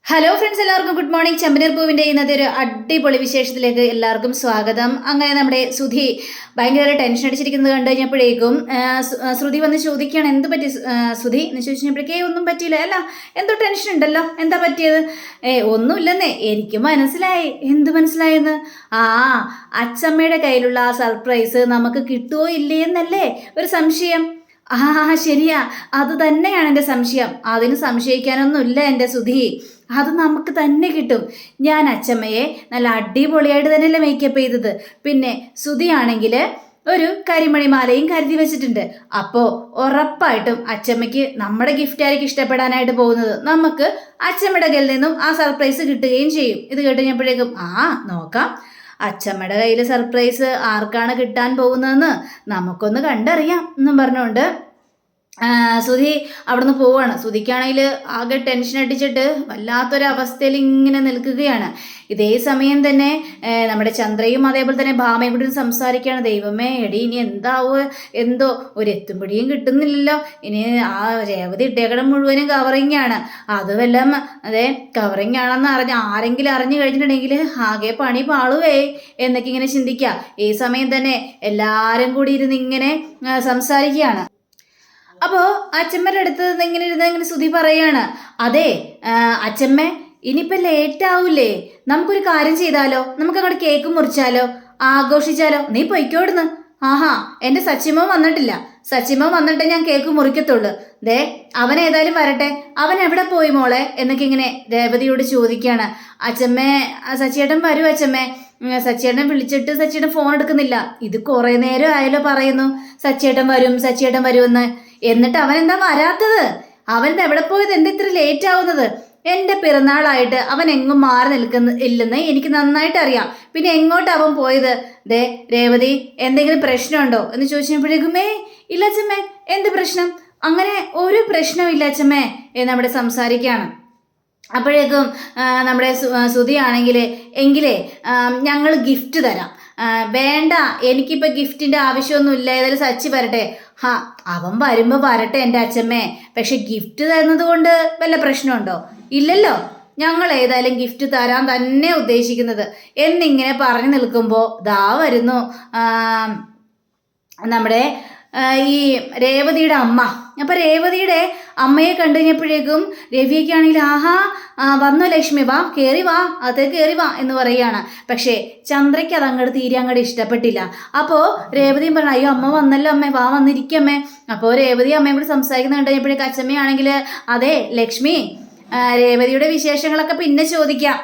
Hello friends, എല്ലാവർക്കും good morning. ചെമ്പനീർ പൂവിൻ്റെ ഇന്നത്തെ ഒരു അടിപൊളി വിശേഷത്തിലേക്ക് എല്ലാവർക്കും സ്വാഗതം. അങ്ങനെ നമ്മുടെ സുധി ഭയങ്കര ടെൻഷൻ അടിച്ചിരിക്കുന്നത് കണ്ടു കഴിഞ്ഞപ്പോഴേക്കും ശ്രുതി വന്ന് ചോദിക്കുകയാണ്, എന്ത് പറ്റി സുധി എന്ന് ചോദിച്ചപ്പോഴേക്കേ ഒന്നും പറ്റിയില്ല. അല്ല, എന്തോ ടെൻഷൻ ഉണ്ടല്ലോ, എന്താ പറ്റിയത്? ഒന്നുമില്ലെന്നേ, എനിക്ക് മനസ്സിലായി. എന്ത് മനസ്സിലായെന്ന്? അച്ചമ്മയുടെ കയ്യിലുള്ള ആ സർപ്രൈസ് നമുക്ക് കിട്ടുമോ ഇല്ലേ എന്നല്ലേ ഒരു സംശയം. ശരിയാ, അത് തന്നെയാണ് എൻ്റെ സംശയം. അതിന് സംശയിക്കാനൊന്നുമില്ല എൻ്റെ സുധി, അത് നമുക്ക് തന്നെ കിട്ടും. ഞാൻ അച്ചമ്മയെ നല്ല അടിപൊളിയായിട്ട് തന്നെയല്ലേ മേക്കപ്പ് ചെയ്തത്. പിന്നെ സുധിയാണെങ്കിൽ ഒരു കരിമണിമാലയും കരുതി വെച്ചിട്ടുണ്ട്. അപ്പോൾ ഉറപ്പായിട്ടും അച്ചമ്മയ്ക്ക് നമ്മുടെ ഗിഫ്റ്റ് ആയിരിക്കും ഇഷ്ടപ്പെടാനായിട്ട് പോകുന്നത്. നമുക്ക് അച്ചമ്മയുടെ കയ്യിൽ നിന്നും ആ സർപ്രൈസ് കിട്ടുകയും ചെയ്യും. ഇത് കേട്ടുകഴിഞ്ഞപ്പോഴേക്കും നോക്കാം, അച്ചമ്മയുടെ കയ്യിൽ സർപ്രൈസ് ആർക്കാണ് കിട്ടാൻ പോകുന്നതെന്ന് നമുക്കൊന്ന് കണ്ടറിയാം എന്നും പറഞ്ഞുകൊണ്ട് സുധി അവിടുന്ന് പോവാണ്. സുധിക്കാണെങ്കിൽ ആകെ ടെൻഷൻ അടിച്ചിട്ട് വല്ലാത്തൊരവസ്ഥയിൽ ഇങ്ങനെ നിൽക്കുകയാണ്. ഇതേ സമയം തന്നെ നമ്മുടെ ചന്ദ്രയും അതേപോലെ തന്നെ ഭാമയും കൂടി സംസാരിക്കുകയാണ്. ദൈവമേ, എടി ഇനി എന്തോ ഒരു എത്തുംപിടിയും കിട്ടുന്നില്ലല്ലോ. ഇനി ആ രേവതി ഇട്ടേക്കടം മുഴുവനും കവറിങ് ആണ്. അതുമെല്ലാം അതെ കവറിങ് ആണെന്ന് ആരെങ്കിലും അറിഞ്ഞു കഴിഞ്ഞിട്ടുണ്ടെങ്കിൽ ആകെ പണി പാളുവേ എന്നൊക്കെ ഇങ്ങനെ ചിന്തിക്കുക. ഈ സമയം തന്നെ എല്ലാവരും കൂടി ഇരുന്ന് ഇങ്ങനെ സംസാരിക്കുകയാണ്. അപ്പോൾ അച്ചമ്മയുടെ അടുത്ത് ഇങ്ങനെ സുധി പറയാണ്, അതെ അച്ചമ്മ, ഇനിയിപ്പോൾ ലേറ്റ് ആവൂലേ? നമുക്കൊരു കാര്യം ചെയ്താലോ, നമുക്ക് അങ്ങോട്ട് കേക്ക് മുറിച്ചാലോ, ആഘോഷിച്ചാലോ? നീ പൊയ്ക്കോടുന്ന്. എൻ്റെ സച്ചിമോൻ വന്നിട്ടില്ല. സച്ചിമോൻ വന്നിട്ടേ ഞാൻ കേക്ക് മുറിക്കത്തുള്ളൂ. ദേ, അവൻ ഏതായാലും വരട്ടെ. അവൻ എവിടെ പോയി മോളെ എന്നൊക്കെ ഇങ്ങനെ രേവതിയോട് ചോദിക്കുകയാണ്. അച്ചമ്മേ, സച്ചിയേട്ടൻ വരൂ അച്ചമ്മേ. സച്ചിയേട്ടനെ വിളിച്ചിട്ട് സച്ചിയേട്ടൻ ഫോൺ എടുക്കുന്നില്ല. ഇത് കുറേ നേരം ആയാലോ പറയുന്നു സച്ചിയേട്ടൻ വരുമെന്ന്. എന്നിട്ട് അവൻ എന്താ വരാത്തത്? അവൻ എവിടെ പോയത്? എന്താ ഇത്ര ലേറ്റ് ആവുന്നത്? എൻ്റെ പിറന്നാളായിട്ട് അവൻ എങ്ങും മാറി ഇല്ലെന്ന് എനിക്ക് നന്നായിട്ട് അറിയാം. പിന്നെ എങ്ങോട്ടാ അവൻ പോയത്? ദേ രേവതി, എന്തെങ്കിലും പ്രശ്നമുണ്ടോ എന്ന് ചോദിച്ചപ്പോഴേക്കുമേ, ഇല്ല അച്ചമ്മേ, എന്ത് പ്രശ്നം? അങ്ങനെ ഒരു പ്രശ്നമില്ല അച്ചമ്മേ എന്നവിടെ സംസാരിക്കുകയാണ്. അപ്പോഴേക്കും നമ്മുടെ സുധിയാണെങ്കിൽ എങ്കിലേ ഞങ്ങൾ ഗിഫ്റ്റ് തരാം. വേണ്ട, എനിക്കിപ്പോൾ ഗിഫ്റ്റിൻ്റെ ആവശ്യമൊന്നുമില്ല. ഏതായാലും സച്ചി വരട്ടെ. അവൻ വരുമ്പോൾ വരട്ടെ എൻ്റെ അച്ഛമ്മേ. പക്ഷെ ഗിഫ്റ്റ് തരുന്നത് കൊണ്ട് വല്ല പ്രശ്നമുണ്ടോ? ഇല്ലല്ലോ, ഞങ്ങൾ ഏതായാലും ഗിഫ്റ്റ് തരാൻ തന്നെ ഉദ്ദേശിക്കുന്നത് എന്നിങ്ങനെ പറഞ്ഞു നിൽക്കുമ്പോൾ ദാ വരുന്നു നമ്മുടെ ഈ രേവതിയുടെ അമ്മ. അപ്പം രേവതിയുടെ അമ്മയെ കണ്ടു കഴിഞ്ഞപ്പോഴേക്കും രവിയൊക്കെയാണെങ്കിൽ വന്നു ലക്ഷ്മി, വാ കയറി വാ, അതേ കയറി വാ എന്ന് പറയുകയാണ്. പക്ഷേ ചന്ദ്രയ്ക്ക് അത് അങ്ങോട്ട് തീരെ അങ്ങോട്ട് ഇഷ്ടപ്പെട്ടില്ല. അപ്പോൾ രേവതിയും പറഞ്ഞു, അയ്യോ അമ്മ വന്നല്ലോ അമ്മേ, വാ വന്നിരിക്കമ്മേ. അപ്പോൾ രേവതി അമ്മയും കൂടി സംസാരിക്കുന്ന കണ്ടു കഴിഞ്ഞപ്പോഴേക്കും അച്ഛമ്മയാണെങ്കിൽ, അതെ ലക്ഷ്മി, രേവതിയുടെ വിശേഷങ്ങളൊക്കെ പിന്നെ ചോദിക്കാം,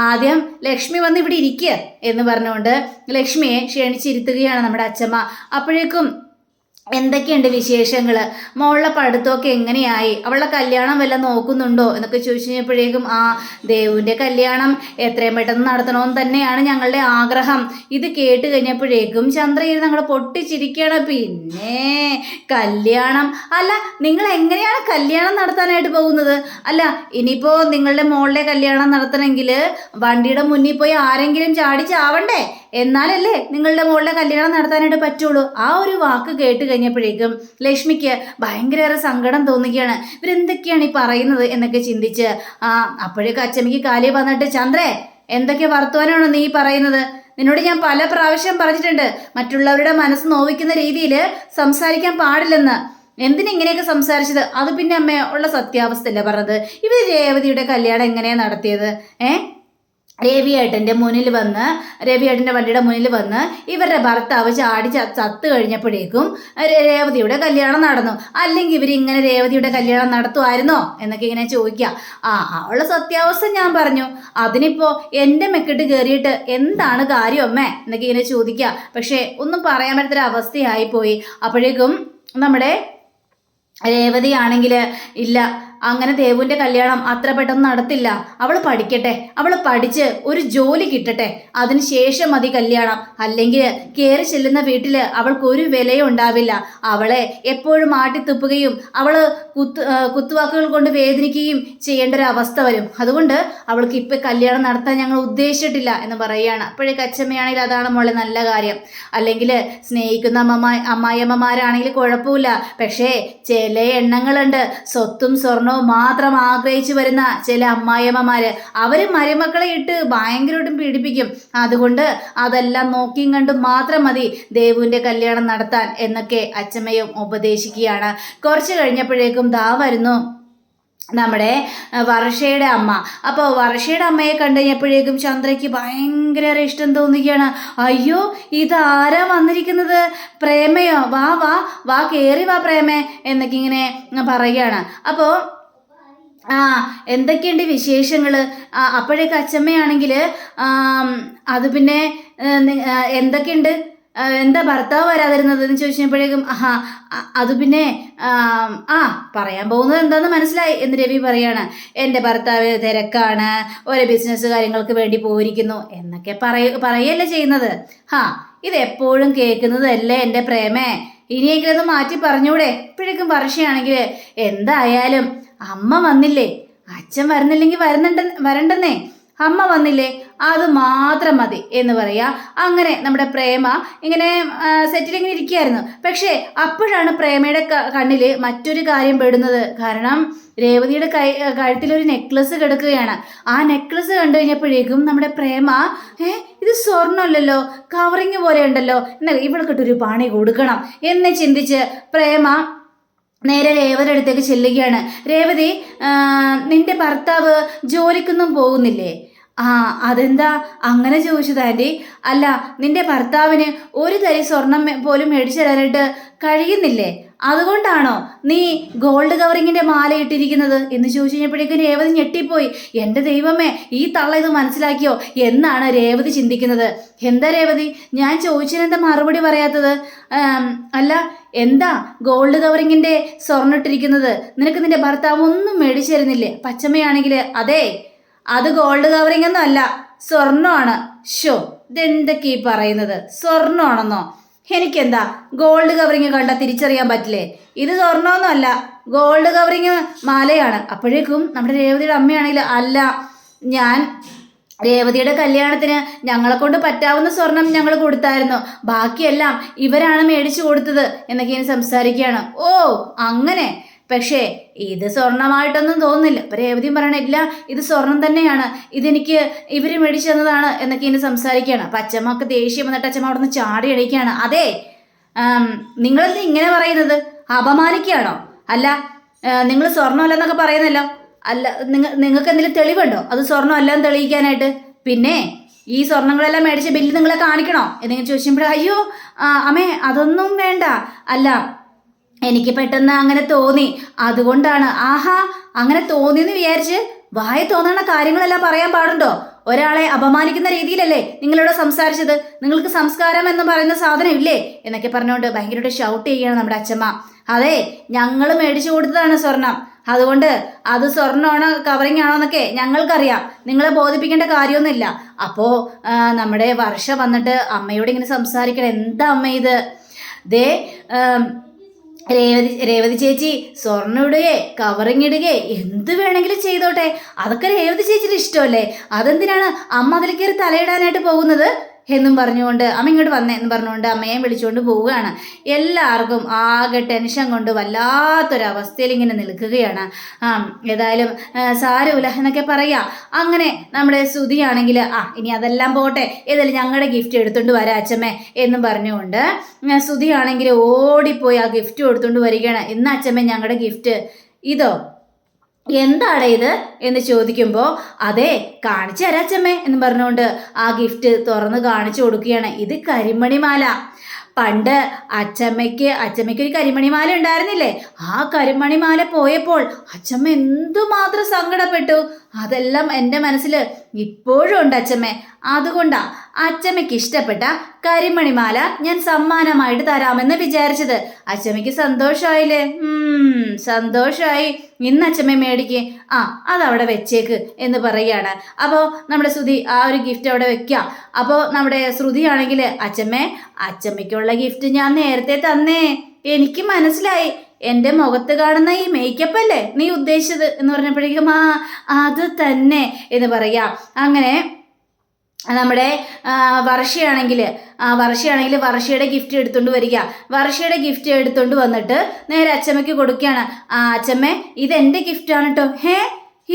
ആദ്യം ലക്ഷ്മി വന്ന് ഇവിടെ ഇരിക്കുക എന്ന് പറഞ്ഞുകൊണ്ട് ലക്ഷ്മിയെ ക്ഷണിച്ചിരുത്തുകയാണ് നമ്മുടെ അച്ഛമ്മ. അപ്പോഴേക്കും എന്തൊക്കെയുണ്ട് വിശേഷങ്ങൾ? മോളുടെ പഠിത്തമൊക്കെ എങ്ങനെയായി? അവളുടെ കല്യാണം വല്ലതും നോക്കുന്നുണ്ടോ എന്നൊക്കെ ചോദിച്ചു കഴിഞ്ഞപ്പോഴേക്കും, ദേവുവിൻ്റെ കല്യാണം എത്രയും പെട്ടെന്ന് നടത്തണമെന്ന് തന്നെയാണ് ഞങ്ങളുടെ ആഗ്രഹം. ഇത് കേട്ട് കഴിഞ്ഞപ്പോഴേക്കും ചന്ദ്രയിൽ ഞങ്ങൾ പൊട്ടിച്ചിരിക്കുകയാണ്. പിന്നെ കല്യാണം? അല്ല, നിങ്ങൾ എങ്ങനെയാണ് കല്യാണം നടത്താനായിട്ട് പോകുന്നത്? അല്ല, ഇനിയിപ്പോൾ നിങ്ങളുടെ മോളുടെ കല്യാണം നടത്തണമെങ്കിൽ വണ്ടിയുടെ മുന്നിൽ പോയി ആരെങ്കിലും ചാടി ചാവണ്ടേ? എന്നാലല്ലേ നിങ്ങളുടെ മോളുടെ കല്യാണം നടത്താനായിട്ട് പറ്റുള്ളൂ. ആ ഒരു വാക്ക് കേട്ട് കഴിഞ്ഞപ്പോഴേക്കും ലക്ഷ്മിക്ക് ഭയങ്കര സങ്കടം തോന്നുകയാണ്. ഇവരെന്തൊക്കെയാണ് ഈ പറയുന്നത് എന്നൊക്കെ ചിന്തിച്ച് അപ്പോഴേക്കും അച്ചമ്മയ്ക്ക് കാലി വന്നിട്ട്, ചന്ദ്രേ, എന്തൊക്കെ വർത്തമാനമാണോ നീ പറയുന്നത്? നിന്നോട് ഞാൻ പല പ്രാവശ്യം പറഞ്ഞിട്ടുണ്ട് മറ്റുള്ളവരുടെ മനസ്സ് നോവിക്കുന്ന രീതിയിൽ സംസാരിക്കാൻ പാടില്ലെന്ന്. എന്തിനിങ്ങനെയൊക്കെ സംസാരിച്ചത്? അത് പിന്നെ അമ്മ ഉള്ള സത്യാവസ്ഥയല്ലേ പറഞ്ഞത്. ഇവർ രേവതിയുടെ കല്യാണം എങ്ങനെയാണ് നടത്തിയത്? രവിയേട്ടൻ്റെ വണ്ടിയുടെ മുന്നിൽ വന്ന് ഇവരുടെ ഭർത്താവ് ചാടി ചത്ത് കഴിഞ്ഞപ്പോഴേക്കും രേവതിയുടെ കല്യാണം നടന്നു. അല്ലെങ്കിൽ ഇവരിങ്ങനെ രേവതിയുടെ കല്യാണം നടത്തുമായിരുന്നോ എന്നൊക്കെ ഇങ്ങനെ ചോദിക്കാം. അവളുടെ സത്യാവസ്ഥ ഞാൻ പറഞ്ഞു. അതിനിപ്പോൾ എൻ്റെ മെക്കിട്ട് കയറിയിട്ട് എന്താണ് കാര്യം അമ്മേ എന്നൊക്കെ ഇങ്ങനെ ചോദിക്കാം. പക്ഷേ ഒന്നും പറയാൻ പറ്റാത്തൊരവസ്ഥയായിപ്പോയി. അപ്പോഴേക്കും നമ്മുടെ രേവതിയാണെങ്കിൽ, ഇല്ല, അങ്ങനെ ദേവുവിൻ്റെ കല്യാണം അത്ര പെട്ടെന്ന് നടത്തില്ല. അവൾ പഠിക്കട്ടെ, അവൾ പഠിച്ച് ഒരു ജോലി കിട്ടട്ടെ, അതിനുശേഷം മതി കല്യാണം. അല്ലെങ്കിൽ കയറി ചെല്ലുന്ന വീട്ടിൽ അവൾക്ക് ഒരു വിലയും ഉണ്ടാവില്ല. അവളെ എപ്പോഴും ആട്ടിത്തുപ്പുകയും അവൾ കുത്തുവാക്കുകൾ കൊണ്ട് വേദനിക്കുകയും ചെയ്യേണ്ട ഒരു അവസ്ഥ വരും. അതുകൊണ്ട് അവൾക്ക് ഇപ്പം കല്യാണം നടത്താൻ ഞങ്ങൾ ഉദ്ദേശിച്ചിട്ടില്ല എന്ന് പറയുകയാണ്. അപ്പോഴേക്ക് അച്ഛമ്മയാണെങ്കിൽ അതാണ് മോളെ നല്ല കാര്യം. അല്ലെങ്കിൽ സ്നേഹിക്കുന്ന അമ്മായിയമ്മമാരാണെങ്കിൽ കുഴപ്പമില്ല. പക്ഷേ ചില എണ്ണങ്ങളുണ്ട്, സ്വത്തും സ്വർണ്ണവും സ്വർണവും മാത്രം ആഗ്രഹിച്ചു വരുന്ന ചില അമ്മായിയമ്മമാര് അവര് മരുമക്കളെ ഇട്ട് ഭയങ്കരമായിട്ടും പീഡിപ്പിക്കും. അതുകൊണ്ട് അതെല്ലാം നോക്കിയും കണ്ടും മാത്രം മതി ദേവുവിന്റെ കല്യാണം നടത്താൻ എന്നൊക്കെ അച്ചമ്മയും ഉപദേശിക്കുകയാണ്. കുറച്ച് കഴിഞ്ഞപ്പോഴേക്കും ദാ വരുന്നു നമ്മുടെ വർഷയുടെ അമ്മ. അപ്പോൾ വർഷയുടെ അമ്മയെ കണ്ടു കഴിഞ്ഞപ്പോഴേക്കും ചന്ദ്രയ്ക്ക് ഭയങ്കര ഇഷ്ടം തോന്നുകയാണ്. അയ്യോ, ഇതാരാ വന്നിരിക്കുന്നത്? പ്രേമയോ? വാ വാ വാ, കയറി വാ പ്രേമേ എന്നൊക്കെ ഇങ്ങനെ പറയുകയാണ്. അപ്പോൾ എന്തൊക്കെയുണ്ട് വിശേഷങ്ങൾ? അപ്പോഴേക്ക് അച്ചമ്മയാണെങ്കിൽ അത് പിന്നെ എന്തൊക്കെയുണ്ട്, എന്താ ഭർത്താവ് വരാതിരുന്നത് എന്ന് ചോദിച്ചപ്പോഴേക്കും അത് പിന്നെ പറയാൻ പോകുന്നത് എന്താന്ന് മനസ്സിലായി എന്ന് രവി പറയാണ്. എൻ്റെ ഭർത്താവ് തിരക്കാണ്, ഓരോ ബിസിനസ് കാര്യങ്ങൾക്ക് വേണ്ടി പോയിരിക്കുന്നു എന്നൊക്കെ പറയല്ലേ ചെയ്യുന്നത്. ഇതെപ്പോഴും കേൾക്കുന്നതല്ലേ എൻ്റെ പ്രേമേ, ഇനിയെങ്കിലും ഒന്ന് മാറ്റി പറഞ്ഞൂടെ? ഇപ്പോഴേക്കും വർഷയാണെങ്കിൽ എന്തായാലും അമ്മ വന്നില്ലേ, അച്ഛൻ വരുന്നില്ലെങ്കിൽ വരണ്ടെന്നേ, അമ്മ വന്നില്ലേ അത് മാത്രം മതി എന്ന് പറയാ. അങ്ങനെ നമ്മുടെ പ്രേമ ഇങ്ങനെ സെറ്റിലിങ്ങനെ ഇരിക്കുകയായിരുന്നു. പക്ഷേ അപ്പോഴാണ് പ്രേമയുടെ കണ്ണിൽ മറ്റൊരു കാര്യം പെടുന്നത്. കാരണം രേവതിയുടെ കഴുത്തിലൊരു നെക്ലസ് കിടക്കുകയാണ്. ആ നെക്ലസ് കണ്ടു കഴിഞ്ഞപ്പോഴേക്കും നമ്മുടെ പ്രേമ ഇത് സ്വർണ്ണമല്ലല്ലോ, കവറിങ് പോലെ ഉണ്ടല്ലോ, എന്നാൽ ഇവൾക്കിട്ടൊരു പണി കൊടുക്കണം എന്ന് ചിന്തിച്ച് പ്രേമ നേരെ രേവതിയുടെ അടുത്തേക്ക് ചെല്ലുകയാണ്. രേവതി, നിന്റെ ഭർത്താവ് ജോലിക്കൊന്നും പോകുന്നില്ലേ? അതെന്താ അങ്ങനെ ചോദിച്ചത് ആൻറ്റി? അല്ല, നിന്റെ ഭർത്താവിന് ഒരു തരി സ്വർണം പോലും മേടിച്ചു തരാനായിട്ട് കഴിയുന്നില്ലേ? അതുകൊണ്ടാണോ നീ ഗോൾഡ് കവറിങ്ങിന്റെ മാല ഇട്ടിരിക്കുന്നത് എന്ന് ചോദിച്ചു കഴിഞ്ഞപ്പോഴേക്കും രേവതി ഞെട്ടിപ്പോയി. എൻ്റെ ദൈവമേ, ഈ തള്ള ഇത് മനസ്സിലാക്കിയോ എന്നാണ് രേവതി ചിന്തിക്കുന്നത്. എന്താ രേവതി, ഞാൻ ചോദിച്ചതിനെന്താ മറുപടി പറയാത്തത്? അല്ല, എന്താ ഗോൾഡ് കവറിങ്ങിന്റെ സ്വർണ്ണം ഇട്ടിരിക്കുന്നത്? നിനക്ക് നിന്റെ ഭർത്താവ് ഒന്നും മേടിച്ചു തരുന്നില്ലേ? പച്ചമ്മയാണെങ്കിൽ അതെ, അത് ഗോൾഡ് കവറിംഗ് ഒന്നും അല്ല, സ്വർണ്ണമാണ്. ഷോ, ഇതെന്തൊക്കെ പറയുന്നത്? സ്വർണ്ണമാണെന്നോ? എനിക്കെന്താ ഗോൾഡ് കവറിങ് കണ്ടാൽ തിരിച്ചറിയാൻ പറ്റില്ലേ? ഇത് സ്വർണ്ണമൊന്നും അല്ല, ഗോൾഡ് കവറിങ് മാലയാണ്. അപ്പോഴേക്കും നമ്മുടെ രേവതിയുടെ അമ്മയാണെങ്കിൽ അല്ല, ഞാൻ രേവതിയുടെ കല്യാണത്തിന് ഞങ്ങളെ കൊണ്ട് പറ്റാവുന്ന സ്വർണം ഞങ്ങൾ കൊടുത്തായിരുന്നു, ബാക്കിയെല്ലാം ഇവരാണ് മേടിച്ചു കൊടുത്തത് എന്നൊക്കെ സംസാരിക്കുകയാണ്. ഓ അങ്ങനെ, പക്ഷേ ഇത് സ്വർണമായിട്ടൊന്നും തോന്നുന്നില്ല. അപ്പൊ രേവതിയും പറയണില്ല, ഇത് സ്വർണം തന്നെയാണ്, ഇതെനിക്ക് ഇവര് മേടിച്ചു തന്നതാണ് എന്നൊക്കെ ഇനി സംസാരിക്കുകയാണ്. അപ്പൊ അച്ഛമ്മക്ക് ദേഷ്യം വന്നിട്ട് അച്ഛമ്മ അവിടെ നിന്ന് ചാടി എണീക്കുകയാണ്. അതെ, നിങ്ങളെന്താ ഇങ്ങനെ പറയുന്നത്? അപമാനിക്കുകയാണോ? അല്ല, നിങ്ങൾ സ്വർണ്ണമല്ലെന്നൊക്കെ പറയുന്നല്ലോ, അല്ല നിങ്ങൾക്ക് എന്തെങ്കിലും തെളിവുണ്ടോ അത് സ്വർണ്ണം തെളിയിക്കാനായിട്ട്? പിന്നെ ഈ സ്വർണ്ണങ്ങളെല്ലാം മേടിച്ച ബില്ല് നിങ്ങളെ കാണിക്കണോ എന്തെങ്കിലും ചോദിച്ചപ്പോൾ അയ്യോ അമ്മേ അതൊന്നും വേണ്ട, അല്ല എനിക്ക് പെട്ടെന്ന് അങ്ങനെ തോന്നി, അതുകൊണ്ടാണ്. ആഹാ, അങ്ങനെ തോന്നിയെന്ന് വിചാരിച്ച് വായ തോന്നണ കാര്യങ്ങളെല്ലാം പറയാൻ പാടുണ്ടോ? ഒരാളെ അപമാനിക്കുന്ന രീതിയിലല്ലേ നിങ്ങളിവിടെ സംസാരിച്ചത്? നിങ്ങൾക്ക് സംസ്കാരം എന്ന് പറയുന്ന സാധനം ഇല്ലേ എന്നൊക്കെ പറഞ്ഞുകൊണ്ട് ഭയങ്കരമായിട്ട് ഷൗട്ട് ചെയ്യുകയാണ് നമ്മുടെ അച്ഛമ്മ. അതെ, ഞങ്ങൾ മേടിച്ചു കൊടുത്തതാണ് സ്വർണം, അതുകൊണ്ട് അത് സ്വർണ്ണമാണോ കവറിങ് ആണോ എന്നൊക്കെ ഞങ്ങൾക്കറിയാം, നിങ്ങളെ ബോധിപ്പിക്കേണ്ട കാര്യമൊന്നുമില്ല. അപ്പോൾ നമ്മുടെ വർഷ വന്നിട്ട് അമ്മയോട് ഇങ്ങനെ സംസാരിക്കണം. എന്താ അമ്മ ഇത്? ദേ രേവതി ചേച്ചി സ്വർണ്ണം ഇടുകയെ കവറിങ് ഇടുകയെ എന്ത് വേണമെങ്കിലും ചെയ്തോട്ടെ, അതൊക്കെ രേവതി ചേച്ചിയുടെ ഇഷ്ടമല്ലേ, അതെന്തിനാണ് അമ്മ അതിൽ കയറി തലയിടാനായിട്ട് പോകുന്നത് എന്നും പറഞ്ഞുകൊണ്ട് അമ്മ ഇങ്ങോട്ട് വന്നേ എന്ന് പറഞ്ഞുകൊണ്ട് അമ്മയെ വിളിച്ചുകൊണ്ട് പോവുകയാണ്. എല്ലാവർക്കും ആകെ ടെൻഷൻ കൊണ്ട് വല്ലാത്തൊരവസ്ഥയിൽ ഇങ്ങനെ നിൽക്കുകയാണ്. ഏതായാലും സാരമില്ല എന്നൊക്കെ പറയാം. അങ്ങനെ നമ്മുടെ ശ്രുതിയാണെങ്കിൽ ഇനി അതെല്ലാം പോട്ടെ, ഏതായാലും ഞങ്ങളുടെ ഗിഫ്റ്റ് എടുത്തുകൊണ്ട് വരാം അച്ഛമ്മേ എന്നും പറഞ്ഞുകൊണ്ട് ശ്രുതിയാണെങ്കിൽ ഓടിപ്പോയി ആ ഗിഫ്റ്റ് എടുത്തുകൊണ്ട് വരികയാണ്. ഇന്ന് അച്ഛമ്മേ ഞങ്ങളുടെ ഗിഫ്റ്റ്. ഇതോ എന്താണ് ഇത് എന്ന് ചോദിക്കുമ്പോൾ അതെ കാണിച്ചു തരാച്ചമ്മേ എന്ന് പറഞ്ഞുകൊണ്ട് ആ ഗിഫ്റ്റ് തുറന്ന് കാണിച്ചു കൊടുക്കുകയാണ്. ഇത് കരിമണിമാല. പണ്ട് അച്ചമ്മയ്ക്ക് ഒരു കരിമണിമാല ഉണ്ടായിരുന്നില്ലേ? ആ കരിമണിമാല പോയപ്പോൾ അച്ചമ്മ എന്തുമാത്രം സങ്കടപ്പെട്ടു. അതെല്ലാം എൻ്റെ മനസ്സിൽ ഇപ്പോഴും ഉണ്ട് അച്ചമ്മേ. അതുകൊണ്ടാ അച്ചമ്മയ്ക്ക് ഇഷ്ടപ്പെട്ട കരിമണിമാല ഞാൻ സമ്മാനമായിട്ട് തരാമെന്ന് വിചാരിച്ചത്. അച്ചമ്മയ്ക്ക് സന്തോഷമായില്ലേ? സന്തോഷമായി. ഇന്ന് അച്ചമ്മ മേടിക്ക്, അതവിടെ വെച്ചേക്ക് എന്ന് പറയുകയാണ്. അപ്പോൾ നമ്മുടെ ശ്രുതി ആ ഒരു ഗിഫ്റ്റ് അവിടെ വെക്കാം. അപ്പോൾ നമ്മുടെ ശ്രുതിയാണെങ്കിൽ അച്ചമ്മയ്ക്കുള്ള ഗിഫ്റ്റ് ഞാൻ നേരത്തെ തന്നേ, എനിക്ക് മനസ്സിലായി, എൻ്റെ മുഖത്ത് കാണുന്ന ഈ മേക്കപ്പ് അല്ലേ നീ ഉദ്ദേശിച്ചത് എന്ന് പറഞ്ഞപ്പോഴേക്കും അത് തന്നെ എന്ന് പറയാം. അങ്ങനെ നമ്മുടെ വർഷയാണെങ്കിൽ വർഷയുടെ ഗിഫ്റ്റ് എടുത്തുകൊണ്ട് വരിക. വർഷയുടെ ഗിഫ്റ്റ് എടുത്തുകൊണ്ട് വന്നിട്ട് നേരെ അച്ചമ്മയ്ക്ക് കൊടുക്കുകയാണ്. അച്ചമ്മേ, ഇതെൻ്റെ ഗിഫ്റ്റാണ് കേട്ടോ.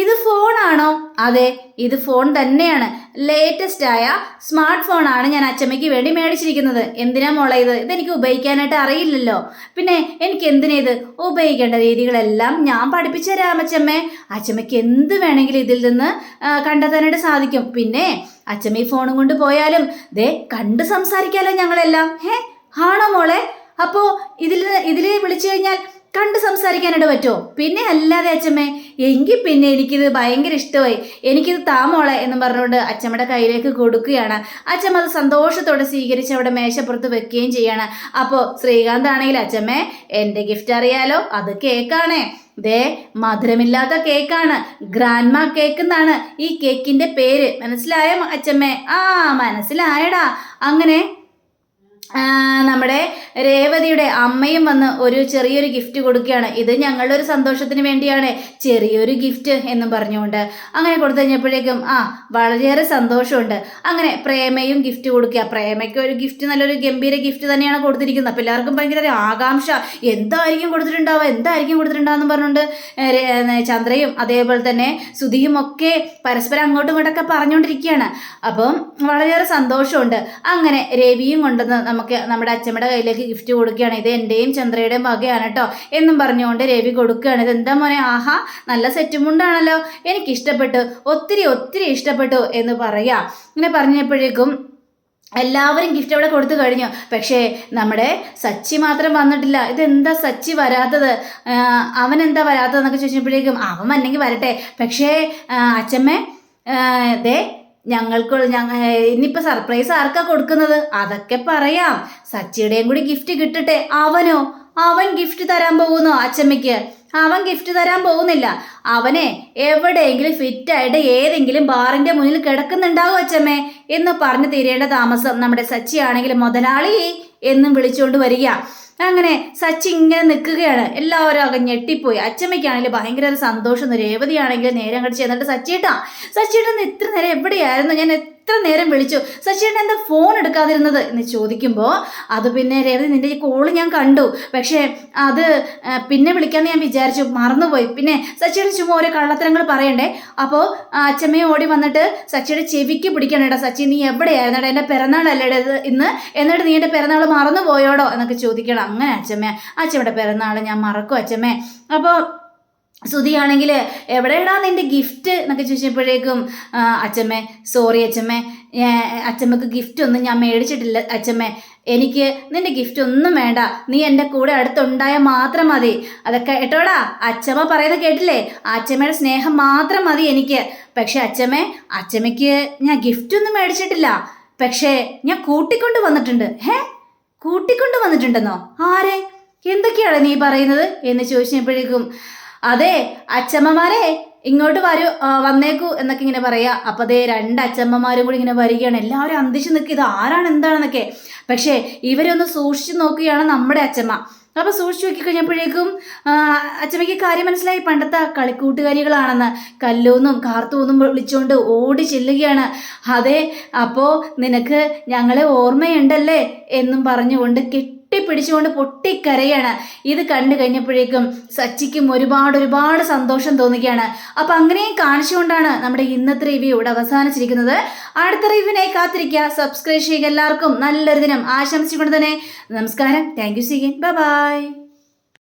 ഇത് ഫോണാണോ? അതെ, ഇത് ഫോൺ തന്നെയാണ്. ലേറ്റസ്റ്റ് ആയ സ്മാർട്ട് ഫോണാണ് ഞാൻ അച്ചമ്മയ്ക്ക് വേണ്ടി മേടിച്ചിരിക്കുന്നത്. എന്തിനാ മോളെ ഇതെനിക്ക് ഉപയോഗിക്കാനായിട്ട് അറിയില്ലല്ലോ. പിന്നെ എനിക്ക് എന്തിനാ ഇത് ഉപയോഗിക്കേണ്ട രീതികളെല്ലാം ഞാൻ പഠിപ്പിച്ചു തരാം അച്ചമ്മേ. അച്ചമ്മയ്ക്ക് എന്ത് വേണമെങ്കിലും ഇതിൽ നിന്ന് കണ്ടെത്താനായിട്ട് സാധിക്കും. പിന്നെ അച്ചമ്മ ഈ ഫോണും കൊണ്ട് പോയാലും കണ്ട് സംസാരിക്കാലോ ഞങ്ങളെല്ലാം. ആണോ മോളെ? അപ്പോ ഇതിൽ വിളിച്ചു കഴിഞ്ഞാൽ കണ്ട് സംസാരിക്കാനായിട്ട് പറ്റുമോ? പിന്നെ അല്ലാതെ അച്ചമ്മേ, എങ്കിൽ പിന്നെ എനിക്കിത് ഭയങ്കര ഇഷ്ടമായി, എനിക്കിത് താമോളെ എന്ന് പറഞ്ഞുകൊണ്ട് അച്ചമ്മയുടെ കയ്യിലേക്ക് കൊടുക്കുകയാണ്. അച്ചമ്മ അത് സന്തോഷത്തോടെ സ്വീകരിച്ച് അവിടെ മേശപ്പുറത്ത് വെക്കുകയും ചെയ്യാണ്. അപ്പോൾ ശ്രീകാന്ത് ആണെങ്കിൽ, അച്ചമ്മേ, എൻ്റെ ഗിഫ്റ്റ് അറിയാലോ, അത് കേക്കാണേ. മധുരമില്ലാത്ത കേക്കാണ്, ഗ്രാൻഡ്മാ കേക്ക് എന്നാണ് ഈ കേക്കിന്റെ പേര്. മനസ്സിലായോ അച്ചമ്മേ? മനസ്സിലായടാ. അങ്ങനെ നമ്മുടെ രേവതിയുടെ അമ്മയും വന്ന് ഒരു ചെറിയൊരു ഗിഫ്റ്റ് കൊടുക്കുകയാണ്. ഇത് ഞങ്ങളുടെ ഒരു സന്തോഷത്തിന് വേണ്ടിയാണ്, ചെറിയൊരു ഗിഫ്റ്റ് എന്നും പറഞ്ഞുകൊണ്ട് അങ്ങനെ കൊടുത്തു കഴിഞ്ഞപ്പോഴേക്കും വളരെയേറെ സന്തോഷമുണ്ട്. അങ്ങനെ പ്രേമയും ഗിഫ്റ്റ് കൊടുക്കുക. പ്രേമയ്ക്ക് ഒരു ഗിഫ്റ്റ്, നല്ലൊരു ഗംഭീര ഗിഫ്റ്റ് തന്നെയാണ് കൊടുത്തിരിക്കുന്നത്. അപ്പോൾ എല്ലാവർക്കും ഭയങ്കര ഒരു ആകാംക്ഷ, എന്തായിരിക്കും കൊടുത്തിട്ടുണ്ടാവെന്ന് പറഞ്ഞുകൊണ്ട് ചന്ദ്രയും അതേപോലെ തന്നെ സുധിയും ഒക്കെ പരസ്പരം അങ്ങോട്ടും ഇങ്ങോട്ടൊക്കെ പറഞ്ഞുകൊണ്ടിരിക്കുകയാണ്. അപ്പം വളരെയേറെ സന്തോഷമുണ്ട്. അങ്ങനെ രവിയും കൊണ്ടുവന്ന് നമുക്ക് നമ്മുടെ അച്ചമ്മയുടെ കയ്യിലേക്ക് ഗിഫ്റ്റ് കൊടുക്കുകയാണ്. ഇത് എൻ്റെയും ചന്ദ്രയുടെയും വകയാണ് കേട്ടോ എന്നും പറഞ്ഞുകൊണ്ട് രവി കൊടുക്കുകയാണ്. ഇത് എന്താ മോനെ, നല്ല സെറ്റ് മുണ്ടാണല്ലോ, എനിക്ക് ഇഷ്ടപ്പെട്ടു, ഒത്തിരി ഇഷ്ടപ്പെട്ടു എന്ന് പറയാ. ഇങ്ങനെ പറഞ്ഞപ്പോഴേക്കും എല്ലാവരും ഗിഫ്റ്റ് അവിടെ കൊടുത്തു കഴിഞ്ഞു. പക്ഷേ നമ്മുടെ സച്ചി മാത്രം വന്നിട്ടില്ല. ഇതെന്താ സച്ചി വരാത്തത്, അവൻ എന്താ വരാത്തതെന്നൊക്കെ ചോദിച്ചപ്പോഴേക്കും അവൻ അല്ലെങ്കിൽ വരട്ടെ, പക്ഷേ അച്ചമ്മേ ഇനിയിപ്പോൾ സർപ്രൈസ് ആർക്കാ കൊടുക്കുന്നത് അതൊക്കെ പറയാം. സച്ചിയുടെയും കൂടി ഗിഫ്റ്റ് കിട്ടട്ടെ. അവൻ ഗിഫ്റ്റ് തരാൻ പോകുന്നോ അച്ചമ്മയ്ക്ക്? അവൻ ഗിഫ്റ്റ് തരാൻ പോകുന്നില്ല. അവനെ എവിടെയെങ്കിലും ഫിറ്റായിട്ട് ഏതെങ്കിലും ബാറിന്റെ മുന്നിൽ കിടക്കുന്നുണ്ടാവും അച്ചമ്മേ എന്ന് പറഞ്ഞു തീരേണ്ട താമസം നമ്മുടെ സച്ചി ആണെങ്കിൽ മുതലാളി എന്നും വിളിച്ചുകൊണ്ട് വരിക. അങ്ങനെ സച്ചി ഇങ്ങനെ നിൽക്കുകയാണ്. എല്ലാവരും അകം ഞെട്ടിപ്പോയി. അച്ചമ്മയ്ക്കാണെങ്കിൽ ഭയങ്കര ഒരു സന്തോഷം. രേവതിയാണെങ്കിൽ നേരം കടിച്ച് ചെന്നിട്ട് സച്ചിയേട്ടൻ ഇത്ര നേരം എവിടെയായിരുന്നു, ഞാൻ എത്ര നേരം വിളിച്ചു, സച്ചിയേട്ടൻ എന്താ ഫോൺ എടുക്കാതിരുന്നത് എന്ന് ചോദിക്കുമ്പോൾ, അത് പിന്നെ രേവതി, നിന്റെ ഈ കോള് ഞാൻ കണ്ടു, പക്ഷേ അത് പിന്നെ വിളിക്കാമെന്ന് ഞാൻ വിചാരിച്ചു, മറന്നുപോയി. പിന്നെ സച്ചിയുടെ ചുമ്മാ ഓരോ കള്ളത്തരങ്ങൾ പറയണ്ടേ. അപ്പോൾ അച്ചമ്മയെ ഓടി വന്നിട്ട് സച്ചിയുടെ ചെവിക്ക് പിടിക്കണേടാ, സച്ചി നീ എവിടെയായിരുന്നേടാ, എൻ്റെ പിറന്നാളല്ലേ ഇന്ന്, എന്നിട്ട് നീ എൻ്റെ പിറന്നാൾ മറന്നു പോയോടോ എന്നൊക്കെ ചോദിക്കണം. അങ്ങനെ അച്ചമ്മയുടെ പിറന്നാൾ ഞാൻ മറക്കും അച്ചമ്മേ. അപ്പോൾ സുധിയാണെങ്കിൽ എവിടെയാടാ നിന്റെ ഗിഫ്റ്റ് എന്നൊക്കെ ചോദിച്ചപ്പോഴേക്കും അച്ചമ്മേ, സോറി അച്ചമ്മേ, അച്ചമ്മക്ക് ഗിഫ്റ്റ് ഒന്നും ഞാൻ മേടിച്ചിട്ടില്ല അച്ചമ്മേ, എനിക്ക് നിന്റെ ഗിഫ്റ്റ് ഒന്നും വേണ്ട, നീ എൻ്റെ കൂടെ അടുത്തുണ്ടായാൽ മാത്രം മതി. അതൊക്കെ കേട്ടോടാ, അച്ചമ്മ പറയുന്നത് കേട്ടില്ലേ, അച്ചമ്മയുടെ സ്നേഹം മാത്രം മതി എനിക്ക്. പക്ഷെ അച്ചമ്മയ്ക്ക് ഞാൻ ഗിഫ്റ്റ് ഒന്നും മേടിച്ചിട്ടില്ല, പക്ഷേ ഞാൻ കൂട്ടിക്കൊണ്ട് വന്നിട്ടുണ്ട്. കൂട്ടിക്കൊണ്ട് വന്നിട്ടുണ്ടെന്നോ? ആരെ? എന്തൊക്കെയാണ് നീ പറയുന്നത് എന്ന് ചോദിച്ചപ്പോഴേക്കും, അതെ അച്ചമ്മമാരെ ഇങ്ങോട്ട് വന്നേക്കൂ എന്നൊക്കെ ഇങ്ങനെ പറയാ. അപ്പൊ രണ്ട് അച്ചമ്മമാരും കൂടി ഇങ്ങനെ വരികയാണ്. എല്ലാവരും അന്തിച്ച് നിൽക്കുക, ഇത് ആരാണ് എന്താണെന്നൊക്കെ. പക്ഷേ ഇവരൊന്ന് സൂക്ഷിച്ചു നോക്കുകയാണ് നമ്മുടെ അച്ചമ്മ. അപ്പൊ സൂക്ഷിച്ചു നോക്കി കഴിഞ്ഞപ്പോഴേക്കും അച്ചമ്മയ്ക്ക് കാര്യം മനസ്സിലായി, പണ്ടത്തെ കളിക്കൂട്ടുകാരികളാണെന്ന്. കല്ലൂന്നും കാർത്തൂന്നും വിളിച്ചുകൊണ്ട് ഓടി ചെല്ലുകയാണ്. അതെ, അപ്പോ നിനക്ക് ഞങ്ങളെ ഓർമ്മയുണ്ടല്ലേ എന്നും പറഞ്ഞുകൊണ്ട് പിടിച്ചുകൊണ്ട് പൊട്ടിക്കരയാണ്. ഇത് കണ്ടു കഴിഞ്ഞപ്പോഴേക്കും സച്ചിക്കും ഒരുപാട് സന്തോഷം തോന്നുകയാണ്. അപ്പൊ അങ്ങനെയും കാണിച്ചുകൊണ്ടാണ് നമ്മുടെ ഇന്നത്തെ റിവ്യൂ ഇവിടെ അവസാനിച്ചിരിക്കുന്നത്. അടുത്ത റിവ്യൂവിനായി കാത്തിരിക്കുക, സബ്സ്ക്രൈബ് ചെയ്യുക. എല്ലാവർക്കും നല്ലൊരു ദിനം ആശംസിച്ചുകൊണ്ട് തന്നെ നമസ്കാരം. Thank you. See you. By.